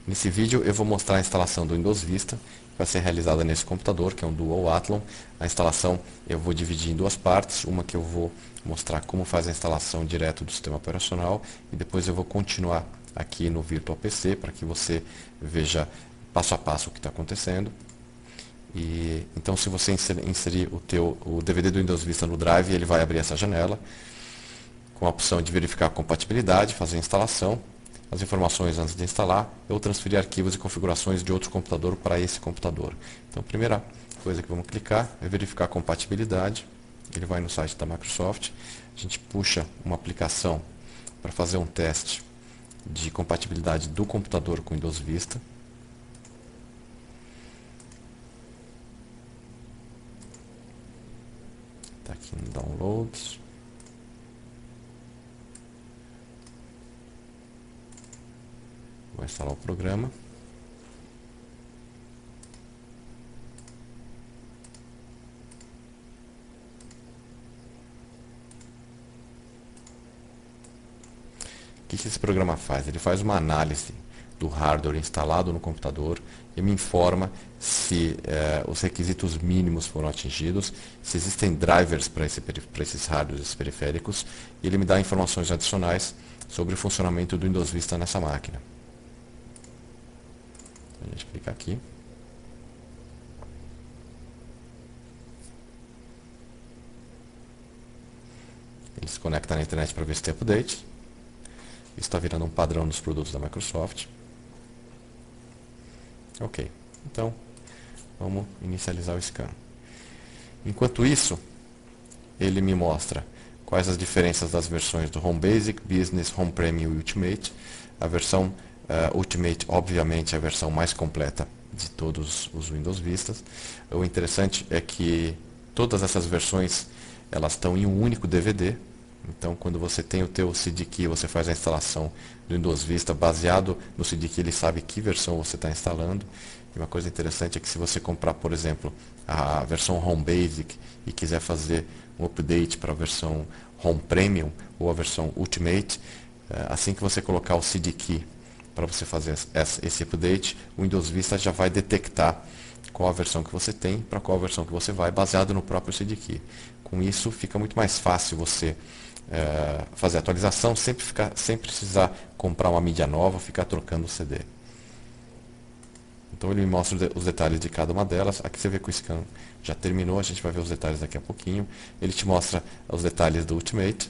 Nesse vídeo eu vou mostrar a instalação do Windows Vista, que vai ser realizada nesse computador, que é um Dual Athlon. A instalação eu vou dividir em duas partes, uma que eu vou mostrar como faz a instalação direto do sistema operacional, e depois eu vou continuar aqui no Virtual PC, para que você veja passo a passo o que está acontecendo. Então, se você inserir o DVD do Windows Vista no Drive, ele vai abrir essa janela, com a opção de verificar a compatibilidade, fazer a instalação, as informações antes de instalar, ou transferir arquivos e configurações de outro computador para esse computador. Então, a primeira coisa que vamos clicar é verificar a compatibilidade. Ele vai no site da Microsoft, a gente puxa uma aplicação para fazer um teste de compatibilidade do computador com o Windows Vista. Está aqui no Downloads. Vou instalar o programa. O que esse programa faz? Ele faz uma análise do hardware instalado no computador e me informa se os requisitos mínimos foram atingidos, se existem drivers para esses hardwares, esses periféricos, e ele me dá informações adicionais sobre o funcionamento do Windows Vista nessa máquina. A gente clica aqui. Ele se conecta na internet para ver se tem update. Isso está virando um padrão dos produtos da Microsoft. Ok, então vamos inicializar o scan. Enquanto isso, ele me mostra quais as diferenças das versões do Home Basic, Business, Home Premium e Ultimate. A versão Ultimate, obviamente, é a versão mais completa de todos os Windows Vistas. O interessante é que todas essas versões elas estão em um único DVD. Então, quando você tem o teu CD-Key, você faz a instalação do Windows Vista baseado no CD-Key, ele sabe que versão você está instalando. E uma coisa interessante é que se você comprar, por exemplo, a versão Home Basic e quiser fazer um update para a versão Home Premium ou a versão Ultimate, assim que você colocar o CD-Key para você fazer esse update, o Windows Vista já vai detectar qual a versão que você tem, para qual versão que você vai, baseado no próprio CD-Key. Com isso, fica muito mais fácil você fazer a atualização sem precisar comprar uma mídia nova, ficar trocando o CD. Então ele me mostra os detalhes de cada uma delas. Aqui você vê que o scan já terminou, a gente vai ver os detalhes daqui a pouquinho. Ele te mostra os detalhes do Ultimate,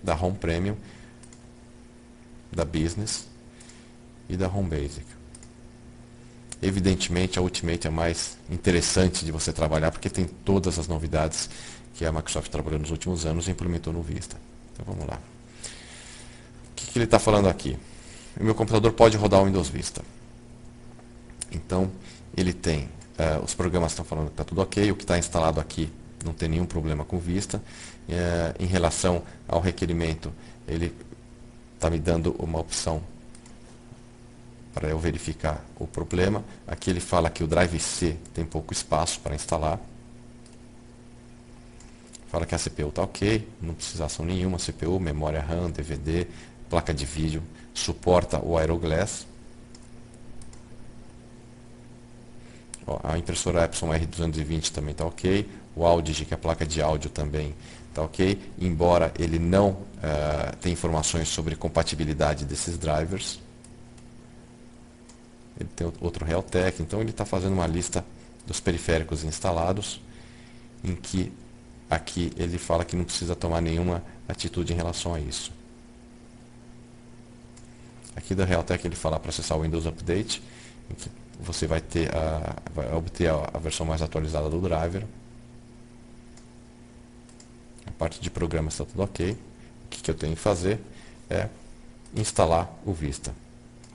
da Home Premium, da Business e da Home Basic. Evidentemente a Ultimate é mais interessante de você trabalhar porque tem todas as novidades que a Microsoft trabalhou nos últimos anos e implementou no Vista. Então vamos lá. O que ele está falando aqui? O meu computador pode rodar o Windows Vista. Então ele tem, os programas estão falando que está tudo ok, o que está instalado aqui não tem nenhum problema com Vista. Em relação ao requerimento, ele está me dando uma opção para eu verificar o problema. Aqui ele fala que o Drive C tem pouco espaço para instalar. Fala que a CPU está ok, não precisa ação nenhuma, CPU, memória RAM, DVD, placa de vídeo, suporta o Aeroglass. Ó, a impressora Epson R220 também está ok, o Audigi, que é a placa de áudio, também está ok, embora ele não tenha informações sobre compatibilidade desses drivers. Ele tem outro Realtek, então ele está fazendo uma lista dos periféricos instalados, em que aqui ele fala que não precisa tomar nenhuma atitude em relação a isso. Aqui da Realtek ele fala para acessar o Windows Update, em que você vai obter a versão mais atualizada do driver. A parte de programas está tudo ok. O que eu tenho que fazer é instalar o Vista,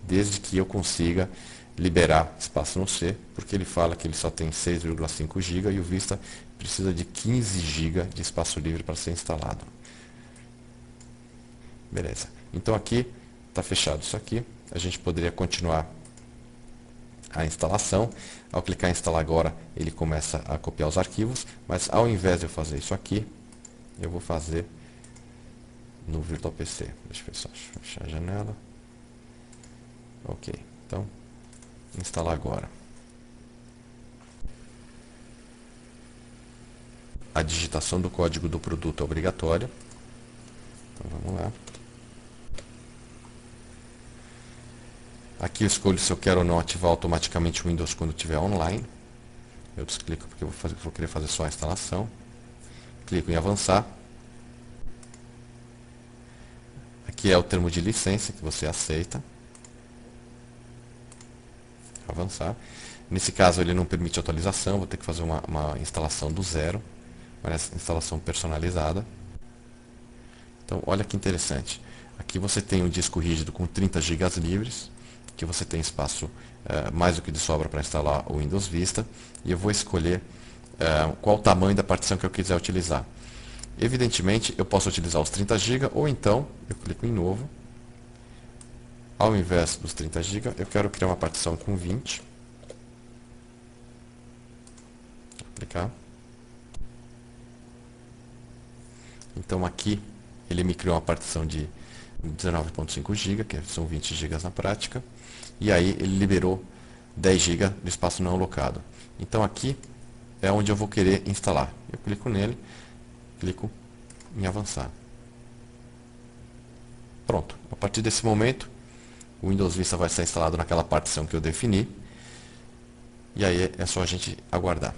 desde que eu consiga liberar espaço no C, porque ele fala que ele só tem 6,5 GB e o Vista precisa de 15 GB de espaço livre para ser instalado. Beleza. Então aqui está fechado isso aqui. A gente poderia continuar a instalação. Ao clicar em instalar agora, ele começa a copiar os arquivos, mas ao invés de eu fazer isso aqui, eu vou fazer no Virtual PC. Deixa eu ver só, fechar a janela. Ok, então instalar agora. A digitação do código do produto é obrigatória. Então vamos lá. Aqui eu escolho se eu quero ou não ativar automaticamente o Windows quando estiver online. Eu desclico porque eu vou querer fazer só a instalação. Clico em avançar. Aqui é o termo de licença que você aceita. Avançar. Nesse caso ele não permite atualização, vou ter que fazer uma instalação do zero, uma instalação personalizada. Então olha que interessante. Aqui você tem um disco rígido com 30 GB livres, que você tem espaço mais do que de sobra para instalar o Windows Vista, e eu vou escolher qual o tamanho da partição que eu quiser utilizar. Evidentemente eu posso utilizar os 30 GB, ou então eu clico em novo. Ao invés dos 30 GB, eu quero criar uma partição com 20. Vou clicar. Então aqui ele me criou uma partição de 19.5 GB, que são 20 GB na prática. E aí ele liberou 10 GB do espaço não alocado. Então aqui é onde eu vou querer instalar. Eu clico nele, clico em avançar. Pronto. A partir desse momento, o Windows Vista vai ser instalado naquela partição que eu defini. E aí é só a gente aguardar.